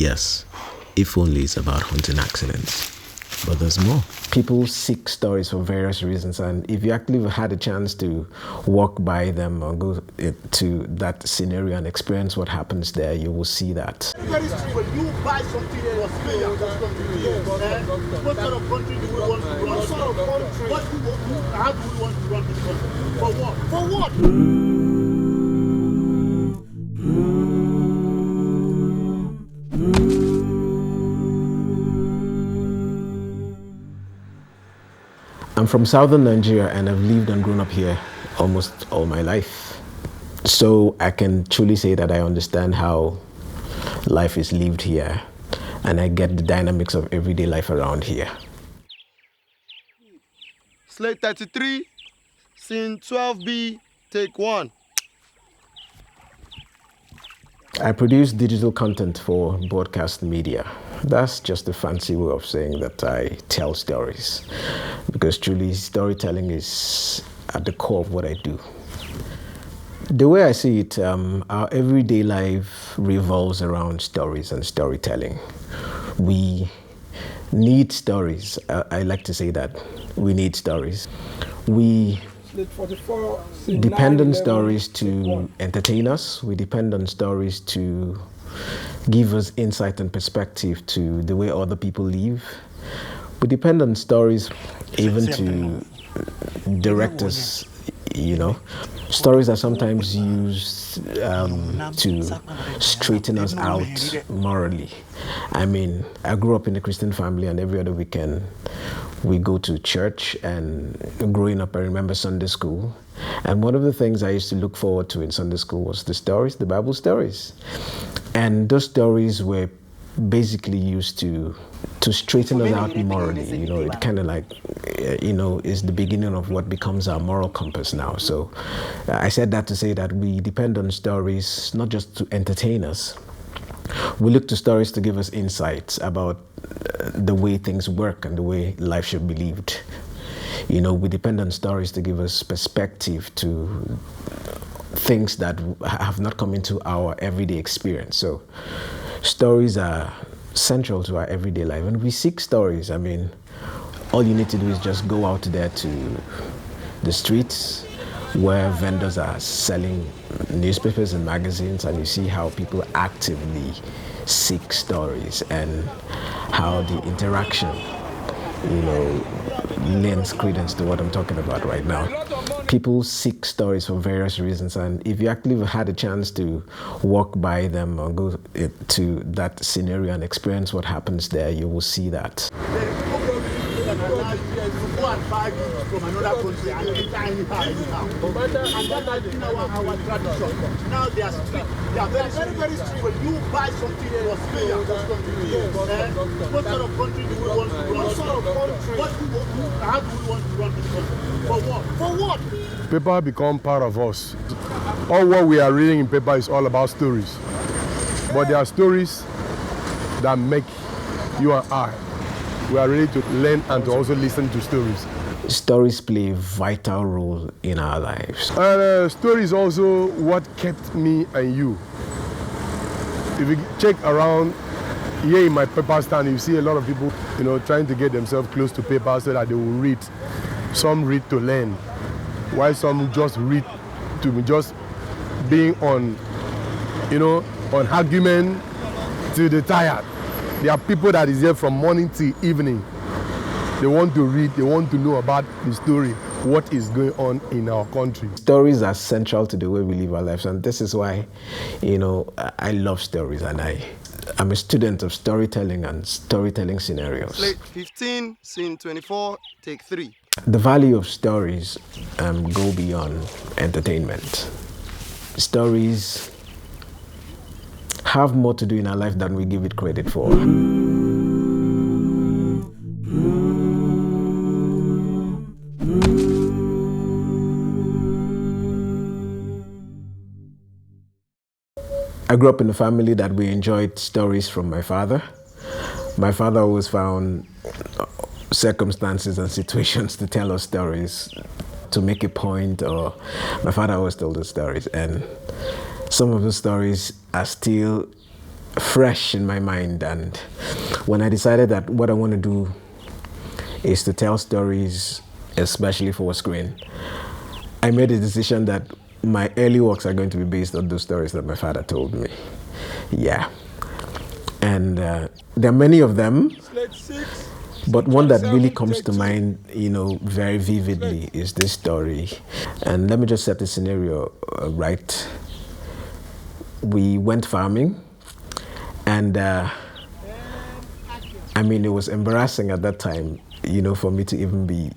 Yes, if only it's about hunting accidents. But there's more. People seek stories for various reasons, and if you actually had a chance to walk by them or go to that scenario and experience what happens there, you will see that. When you buy something for Spain, what sort of country do we want to run? What sort of country? How do we want to run this country? For what? For what? I'm from southern Nigeria and I've lived and grown up here almost all my life. So I can truly say that I understand how life is lived here and I get the dynamics of everyday life around here. Slate 33, scene 12B, take 1. I produce digital content for broadcast media. That's just a fancy way of saying that I tell stories, because truly storytelling is at the core of what I do. The way I see it, our everyday life revolves around stories and storytelling. We need stories. I like to say that we need stories. We depend on stories to entertain us. We depend on stories to give us insight and perspective to the way other people live. We depend on stories even to direct us, you know. Stories are sometimes used to straighten us out morally. I mean, I grew up in a Christian family, and every other weekend we go to church. And growing up, I remember Sunday school. And one of the things I used to look forward to in Sunday school was the stories, the Bible stories. And those stories were basically used to straighten us out morally. You know, it kind of like, you know, is the beginning of what becomes our moral compass now. So I said that to say that we depend on stories not just to entertain us. We look to stories to give us insights about the way things work and the way life should be lived. You know, we depend on stories to give us perspective to things that have not come into our everyday experience. So stories are central to our everyday life, and we seek stories. I mean, all you need to do is just go out there to the streets where vendors are selling newspapers and magazines, and you see how people actively seek stories and how the interaction, you know, lends credence to what I'm talking about right now. People seek stories for various reasons, and if you actually had a chance to walk by them or go to that scenario and experience what happens there, you will see that. Go and buy goods from another country and enter anyhow. And that has been our tradition. Now they are strict. They are very, very strict. When you buy something for Spain, what sort of country do we want to run? What sort of country? How do we want to run this country? For what? For what? Paper become part of us. All what we are reading in paper is all about stories. But there are stories that make you and I. We are ready to learn and to also listen to stories. Stories play a vital role in our lives. And stories also what kept me and you. If you check around here in my paper stand, you see a lot of people, you know, trying to get themselves close to paper so that they will read. Some read to learn, while some just read to just being on, you know, on argument till they're tired. There are people that is here from morning till evening. They want to read, they want to know about the story, what is going on in our country. Stories are central to the way we live our lives, and this is why, you know, I love stories, and I'm a student of storytelling and storytelling scenarios. Slate 15, scene 24, take 3. The value of stories go beyond entertainment. Stories have more to do in our life than we give it credit for. I grew up in a family that we enjoyed stories from my father. My father always found circumstances and situations to tell us stories, to make a point, or my father always told us stories. And some of the stories are still fresh in my mind. And when I decided that what I want to do is to tell stories, especially for a screen, I made a decision that my early works are going to be based on those stories that my father told me. Yeah. And there are many of them, but one that really comes to mind, very vividly is this story. And let me just set the scenario right. We went farming, and it was embarrassing at that time, for me to even be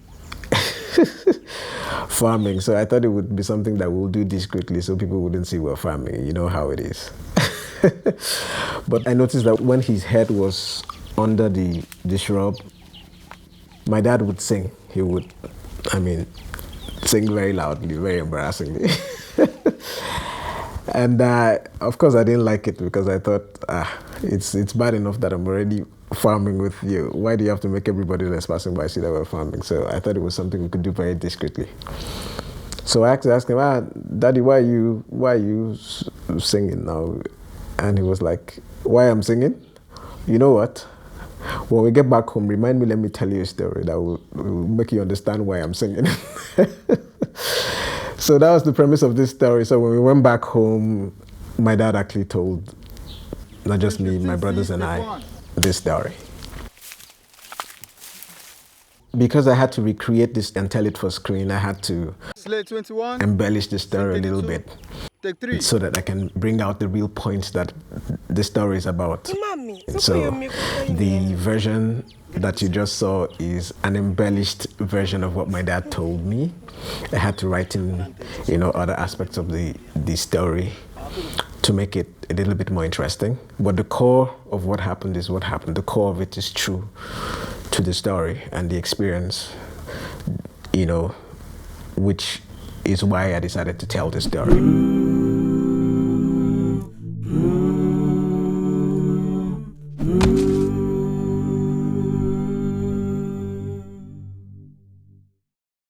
farming. So I thought it would be something that we'll do discreetly so people wouldn't see we're farming. You know how it is. But I noticed that when his head was under the shrub, my dad would sing. He would, sing very loudly, very embarrassingly. And of course I didn't like it because I thought, it's bad enough that I'm already farming with you. Why do you have to make everybody that's passing by see that we're farming? So I thought it was something we could do very discreetly. So I had to ask him, Daddy, why are you singing now? And he was like, why I'm singing? You know what? When we get back home, remind me, let me tell you a story that will make you understand why I'm singing. So that was the premise of this story. So when we went back home, my dad actually told, not just me, my brothers and I, this story. Because I had to recreate this and tell it for screen, I had to embellish the story a little bit so that I can bring out the real points that the story is about. So the version that you just saw is an embellished version of what my dad told me. I had to write in, other aspects of the story to make it a little bit more interesting. But the core of what happened is what happened. The core of it is true to the story and the experience, which is why I decided to tell the story.